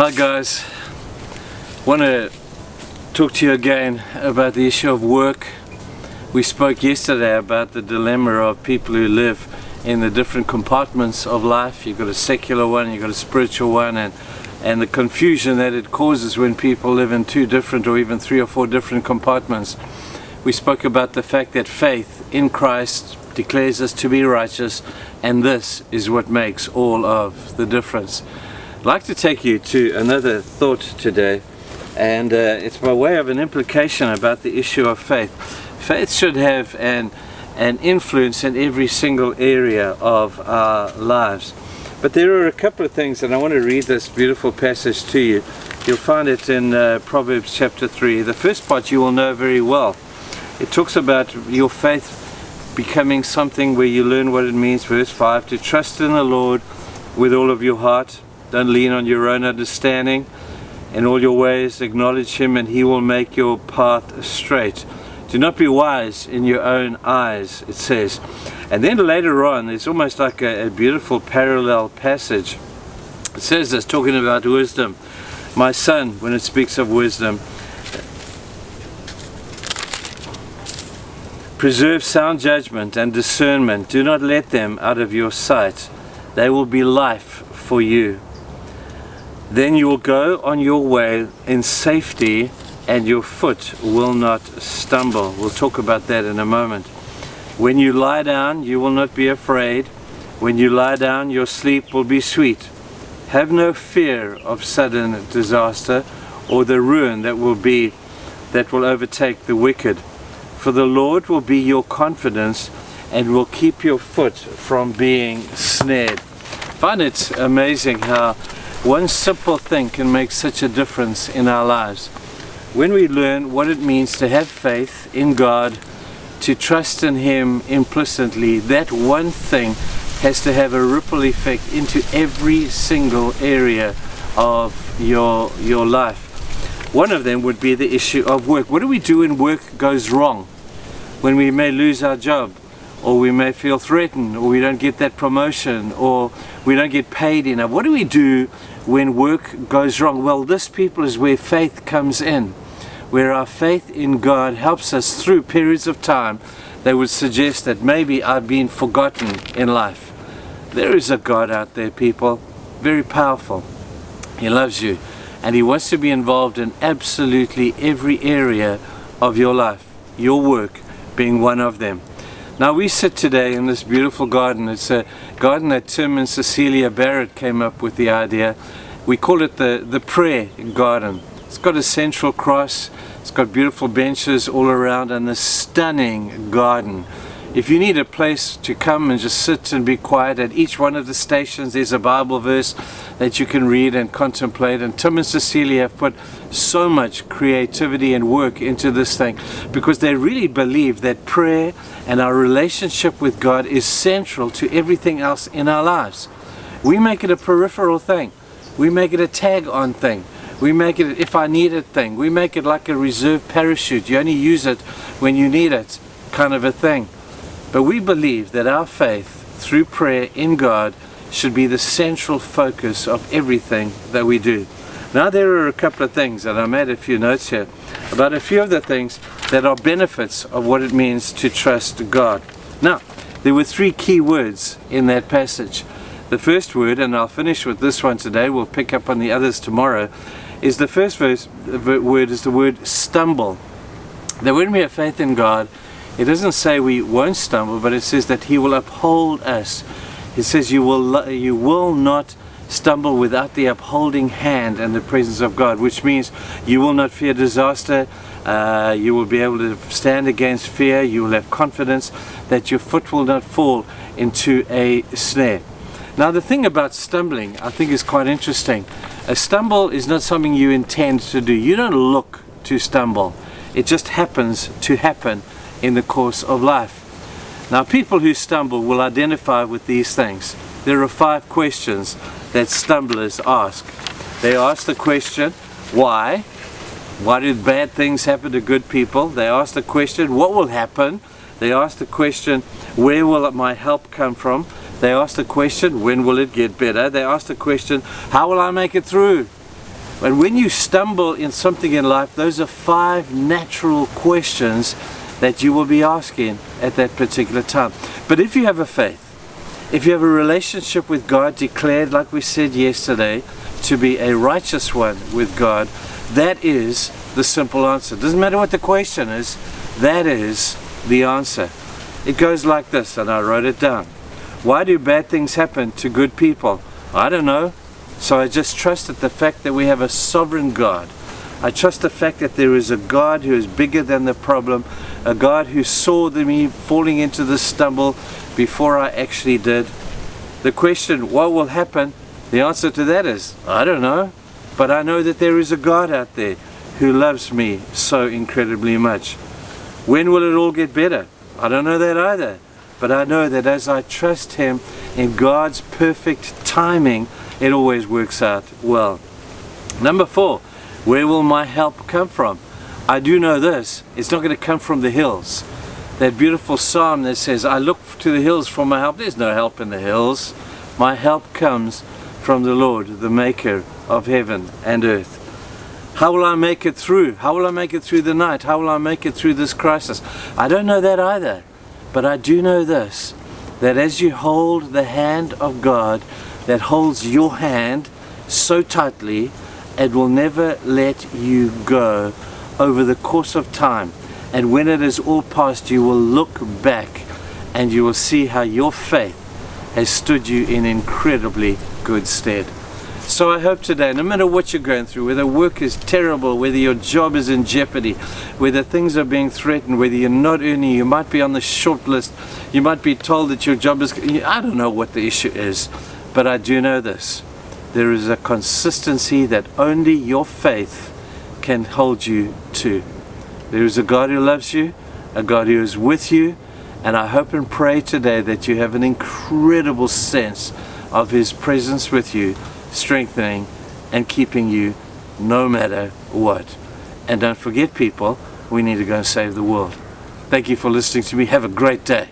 Hi guys, want to talk to you again about the issue of work. We spoke yesterday about the dilemma of people who live in the different compartments of life. You've got a secular one, you've got a spiritual one, and the confusion that it causes when people live in two different or even three or four different compartments. We spoke about the fact that faith in Christ declares us to be righteous, and this is what makes all of the difference. I'd like to take you to another thought today, and it's by way of an implication about the issue of faith. Faith should have an influence in every single area of our lives. But there are a couple of things, and I want to read this beautiful passage to you. You'll find it in Proverbs chapter 3. The first part you will know very well. It talks about your faith becoming something where you learn what it means. Verse 5, to trust in the Lord with all of your heart. Don't lean on your own understanding. In all your ways acknowledge Him, and He will make your path straight. Do not be wise in your own eyes, it says. And then later on, there's almost like a beautiful parallel passage. It says this, talking about wisdom. My son, when it speaks of wisdom, preserve sound judgment and discernment. Do not let them out of your sight. They will be life for you. Then you will go on your way in safety, and your foot will not stumble. We'll talk about that in a moment. When you lie down, you will not be afraid. When you lie down, your sleep will be sweet. Have no fear of sudden disaster or the ruin that will overtake the wicked. For the Lord will be your confidence and will keep your foot from being snared. I find it amazing how one simple thing can make such a difference in our lives. When we learn what it means to have faith in God, to trust in Him implicitly, that one thing has to have a ripple effect into every single area of your life. One of them would be the issue of work. What do we do when work goes wrong? When we may lose our job, or we may feel threatened, or we don't get that promotion, or we don't get paid enough. What do we do when work goes wrong? Well, this, people, is where faith comes in, where our faith in God helps us through periods of time that would suggest that maybe I've been forgotten in life. There is a God out there, people, very powerful. He loves you, and He wants to be involved in absolutely every area of your life, your work being one of them. Now, we sit today in this beautiful garden. It's a garden that Tim and Cecilia Barrett came up with the idea. We call it the prayer garden. It's got a central cross, it's got beautiful benches all around, and a stunning garden. If you need a place to come and just sit and be quiet, at each one of the stations there's a Bible verse that you can read and contemplate. And Tim and Cecilia have put so much creativity and work into this thing because they really believe that prayer and our relationship with God is central to everything else in our lives. We make it a peripheral thing. We make it a tag-on thing. We make it an if I need it thing. We make it like a reserve parachute. You only use it when you need it, kind of a thing. But we believe that our faith through prayer in God should be the central focus of everything that we do. Now, there are a couple of things, and I made a few notes here about a few of the things that are benefits of what it means to trust God. Now, there were three key words in that passage. The first word, and I'll finish with this one today, we'll pick up on the others tomorrow, is the first word is the word stumble. That when we have faith in God, it doesn't say we won't stumble, but it says that He will uphold us. It says you will not stumble without the upholding hand and the presence of God, which means you will not fear disaster. You will be able to stand against fear. You will have confidence that your foot will not fall into a snare. Now, the thing about stumbling, I think, is quite interesting. A stumble is not something you intend to do. You don't look to stumble. It just happens to happen in the course of life. Now, people who stumble will identify with these things. There are 5 questions that stumblers ask. They ask the question, why? Why do bad things happen to good people? They ask the question, what will happen? They ask the question, where will my help come from? They ask the question, when will it get better? They ask the question, how will I make it through? But when you stumble in something in life, those are 5 natural questions that you will be asking at that particular time. But if you have a faith, if you have a relationship with God declared, like we said yesterday, to be a righteous one with God, that is the simple answer. Doesn't matter what the question is, that is the answer. It goes like this, and I wrote it down. Why do bad things happen to good people? I don't know. So I just trusted the fact that we have a sovereign God. I trust the fact that there is a God who is bigger than the problem, a God who saw me falling into the stumble before I actually did. The question, what will happen? The answer to that is, I don't know. But I know that there is a God out there who loves me so incredibly much. When will it all get better? I don't know that either. But I know that as I trust Him in God's perfect timing, it always works out well. Number 4, where will my help come from? I do know this, it's not going to come from the hills. That beautiful psalm that says, I look to the hills for my help. There's no help in the hills. My help comes from the Lord, the maker of heaven and earth. How will I make it through? How will I make it through the night? How will I make it through this crisis? I don't know that either. But I do know this, that as you hold the hand of God, that holds your hand so tightly, it will never let you go over the course of time. And when it is all past, you will look back and you will see how your faith has stood you in incredibly good stead. So I hope today, no matter what you're going through, whether work is terrible, whether your job is in jeopardy, whether things are being threatened, whether you're not earning, you might be on the short list, you might be told that your job is, I don't know what the issue is, but I do know this. There is a consistency that only your faith can hold you to. There is a God who loves you, a God who is with you, and I hope and pray today that you have an incredible sense of His presence with you, strengthening and keeping you no matter what. And don't forget, people, we need to go and save the world. Thank you for listening to me. Have a great day.